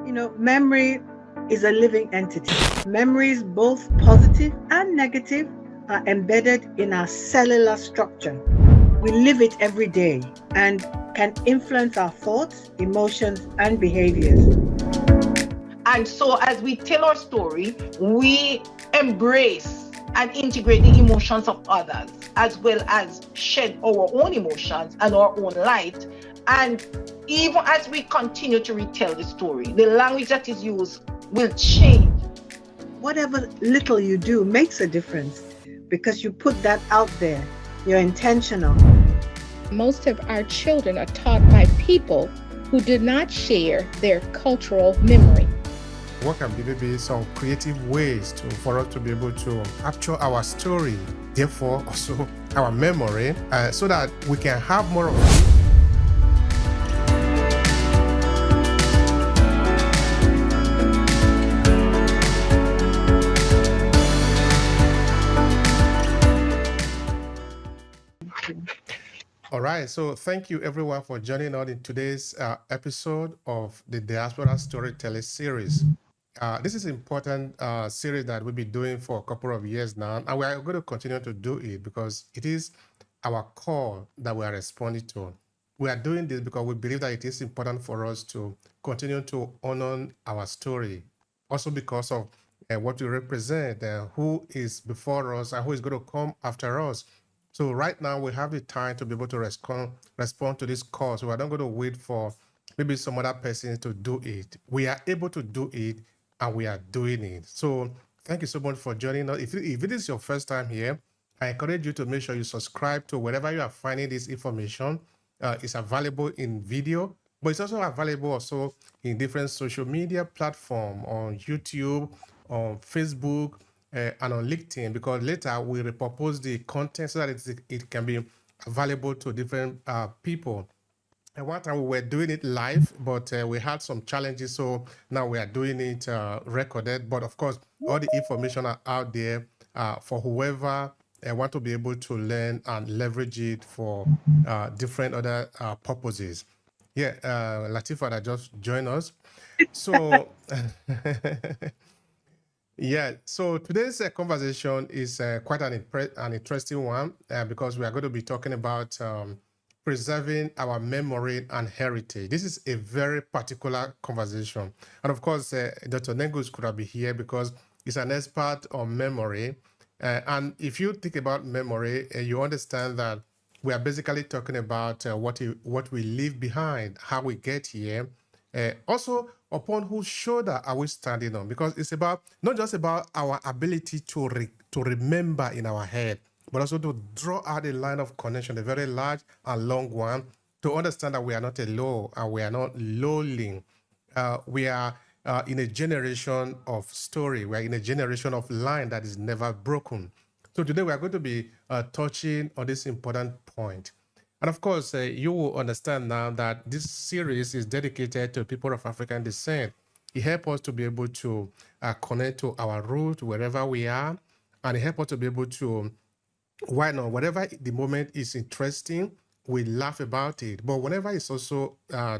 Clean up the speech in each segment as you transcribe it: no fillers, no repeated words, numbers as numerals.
Memory is a living entity. Memories, both positive and negative, are embedded in our cellular structure. We live it every day and can influence our thoughts, emotions, and behaviors. And so as we tell our story, we embrace and integrate the emotions of others, as well as shed our own emotions and our own light. And even as we continue to retell the story, the language that is used will change. Whatever little you do makes a difference because you put that out there. You're intentional. Most of our children are taught by people who did not share their cultural memory. What can be some creative ways for us to be able to capture our story, therefore also our memory, so that we can have more of it. All right, so thank you everyone for joining us in today's episode of the Diaspora Storytelling Series. This is an important series that we'll be doing for a couple of years now, and we are going to continue to do it because it is our call that we are responding to. We are doing this because we believe that it is important for us to continue to honor our story, also because of what we represent, who is before us and who is going to come after us. So right now we have the time to be able to respond to this call. So we're not going to wait for maybe some other person to do it. We are able to do it and we are doing it. So thank you so much for joining us. If it is your first time here, I encourage you to make sure you subscribe to wherever you are finding this information. It's available in video, but it's also available also in different social media platforms on YouTube, on Facebook, and on LinkedIn, because later we repurpose the content so that it can be available to different people. And one time we were doing it live, but we had some challenges, so now we are doing it recorded. But of course, all the information are out there for whoever want to be able to learn and leverage it for different other purposes. Yeah, Latifa that just joined us. So yeah, so today's conversation is quite an interesting one because we are going to be talking about preserving our memory and heritage. This is a very particular conversation. And of course, Dr. Nengus could have been here because he's an expert on memory. And if you think about memory, you understand that we are basically talking about what we leave behind, how we get here, also upon whose shoulder are we standing on, because it's about not just about our ability to remember in our head, but also to draw out a line of connection, a very large and long one, to understand that we are not alone and we are not lowly. We are in a generation of story. We are in a generation of line that is never broken. So today we are going to be touching on this important point. And of course, you will understand now that this series is dedicated to people of African descent. It helps us to be able to connect to our root wherever we are, and it helps us to be able to, why not, whatever the moment is interesting, we laugh about it. But whenever it's also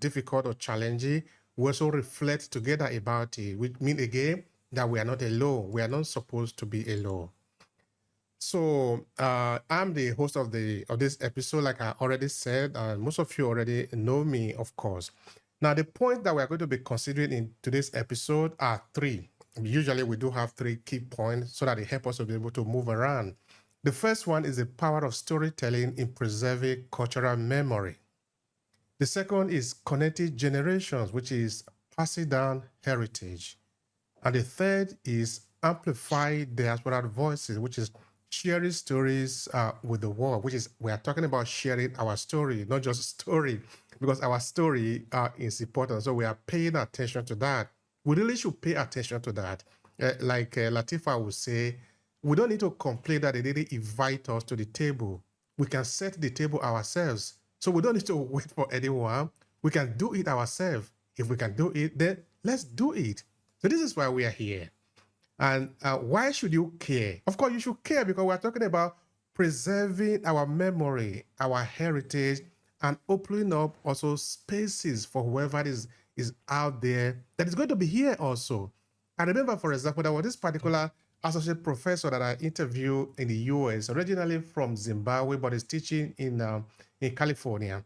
difficult or challenging, we also reflect together about it, which means again that we are not alone. We are not supposed to be alone. So I'm the host of this episode, like I already said, and most of you already know me, of course. Now, the point that we're going to be considering in today's episode are three. Usually we do have three key points so that it helps us to be able to move around. The first one is the power of storytelling in preserving cultural memory. The second is connected generations, which is passing down heritage. And the third is amplify diaspora voices, which is sharing stories with the world, which is, we are talking about sharing our story, not just story, because our story is important. So we are paying attention to that. We really should pay attention to that. Like Latifa would say, we don't need to complain that they didn't invite us to the table. We can set the table ourselves. So we don't need to wait for anyone. We can do it ourselves. If we can do it, then let's do it. So this is why we are here. And why should you care? Of course, you should care because we're talking about preserving our memory, our heritage, and opening up also spaces for whoever is is out there that is going to be here also. I remember, for example, there was this particular associate professor that I interviewed in the US, originally from Zimbabwe, but is teaching in California.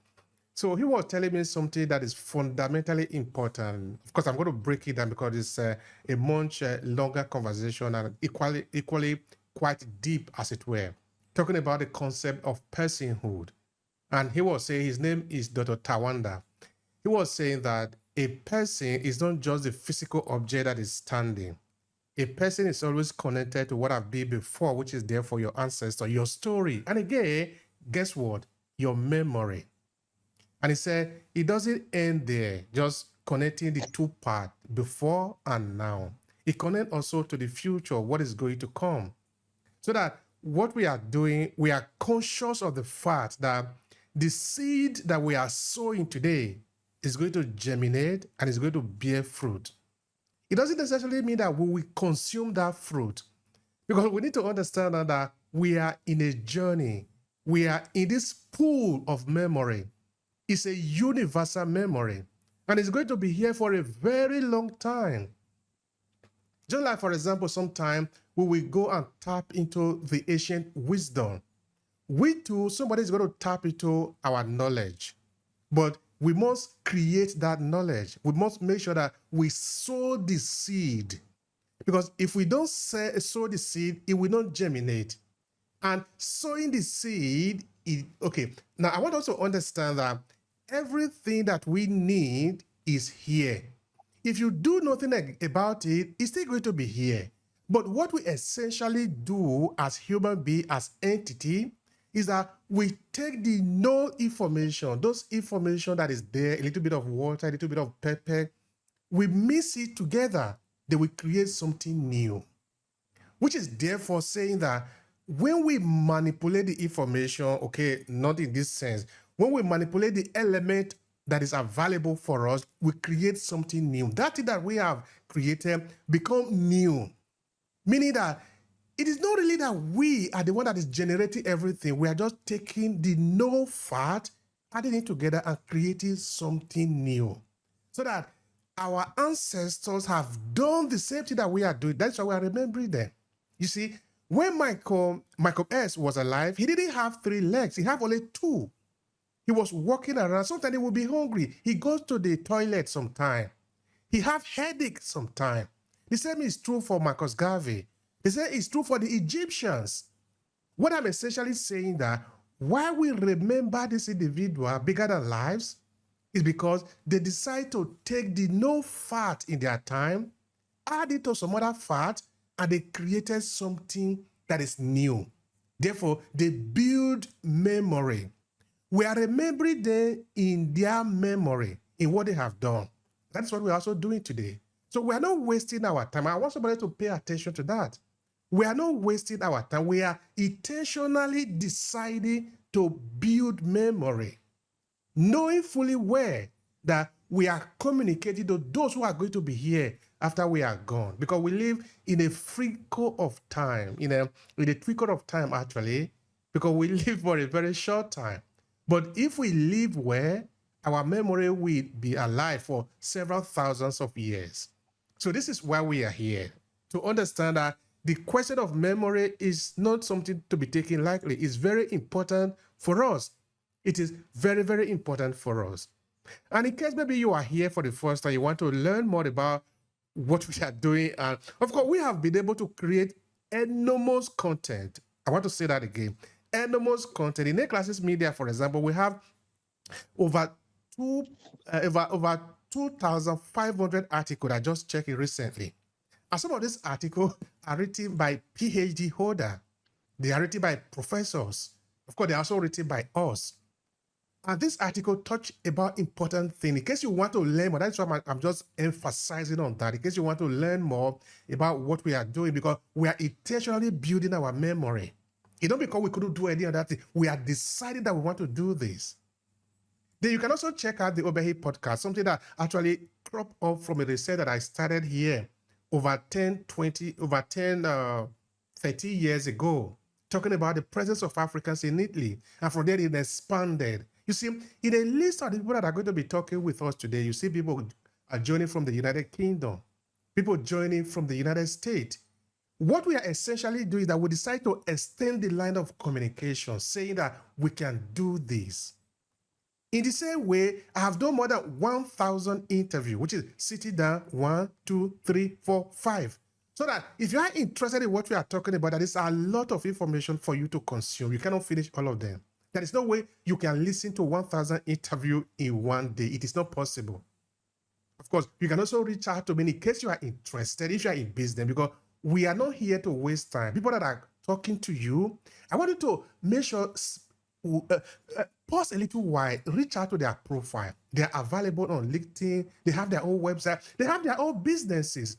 So he was telling me something that is fundamentally important. Of course, I'm going to break it down because it's a much longer conversation and equally quite deep, as it were, talking about the concept of personhood. And he was saying, his name is Dr. Tawanda. He was saying that a person is not just the physical object that is standing. A person is always connected to what I've been before, which is there for your ancestor, your story. And again, guess what? Your memory. And he said, it doesn't end there, just connecting the two parts, before and now. It connects also to the future, what is going to come. So that what we are doing, we are conscious of the fact that the seed that we are sowing today is going to germinate and is going to bear fruit. It doesn't necessarily mean that we will consume that fruit, because we need to understand that we are in a journey. We are in this pool of memory. It's a universal memory, and it's going to be here for a very long time. Just like, for example, sometime we will go and tap into the ancient wisdom. We too, somebody is going to tap into our knowledge, but we must create that knowledge. We must make sure that we sow the seed, because if we don't sow the seed, it will not germinate. And sowing the seed, okay. Now, I want us to understand that everything that we need is here. If you do nothing about it, it's still going to be here. But what we essentially do as human beings, as entity, is that we take the known information, those information that is there, a little bit of water, a little bit of pepper, we mix it together, then we create something new. Which is therefore saying that when we manipulate the information, okay, not in this sense, when we manipulate the element that is available for us, we create something new. That thing that we have created become new. Meaning that it is not really that we are the one that is generating everything. We are just taking the known fact, adding it together and creating something new. So that our ancestors have done the same thing that we are doing. That's why we are remembering them. You see, when Michael S. was alive, he didn't have 3 legs. He had only 2. He was walking around. Sometimes he would be hungry. He goes to the toilet sometime. He have headache sometime. The same is true for Marcus Garvey. The same is true for the Egyptians. What I'm essentially saying that why we remember this individual bigger than lives is because they decide to take the no fat in their time, add it to some other fat, and they created something that is new. Therefore, they build memory. We are remembering them in their memory, in what they have done. That's what we're also doing today. So we are not wasting our time. I want somebody to pay attention to that. We are not wasting our time. We are intentionally deciding to build memory, knowing fully well that we are communicating to those who are going to be here after we are gone. Because we live in a trickle of time, in a trickle of time actually, because we live for a very short time. But if we live well, our memory will be alive for several thousands of years. So this is why we are here, to understand that the question of memory is not something to be taken lightly. It's very important for us. It is very, very important for us. And in case maybe you are here for the first time, you want to learn more about what we are doing. And of course, we have been able to create enormous content. I want to say that again. Enormous content. In Aclasses Media, for example, we have over 2,500 articles I just checked it recently. And some of these articles are written by PhD holders. They are written by professors. Of course, they are also written by us. And this article touch about important things. In case you want to learn more, that's why I'm just emphasizing on that. In case you want to learn more about what we are doing, because we are intentionally building our memory. It's not because we couldn't do any other thing. We are deciding that we want to do this. Then you can also check out the Obehi podcast, something that actually cropped up from a research that I started here over 30 years ago, talking about the presence of Africans in Italy. And from there, it expanded. You see, in a list of the people that are going to be talking with us today, you see people are joining from the United Kingdom, people joining from the United States. What we are essentially doing is that we decide to extend the line of communication, saying that we can do this. In the same way, I have done more than 1,000 interviews, which is sitting down 1, 2, 3, 4, 5. So that if you are interested in what we are talking about, there is a lot of information for you to consume. You cannot finish all of them. There is no way you can listen to 1,000 interviews in one day. It is not possible. Of course, you can also reach out to me in case you are interested, if you are in business, because we are not here to waste time. People that are talking to you, I want you to make sure, pause a little while, reach out to their profile. They are available on LinkedIn. They have their own website. They have their own businesses.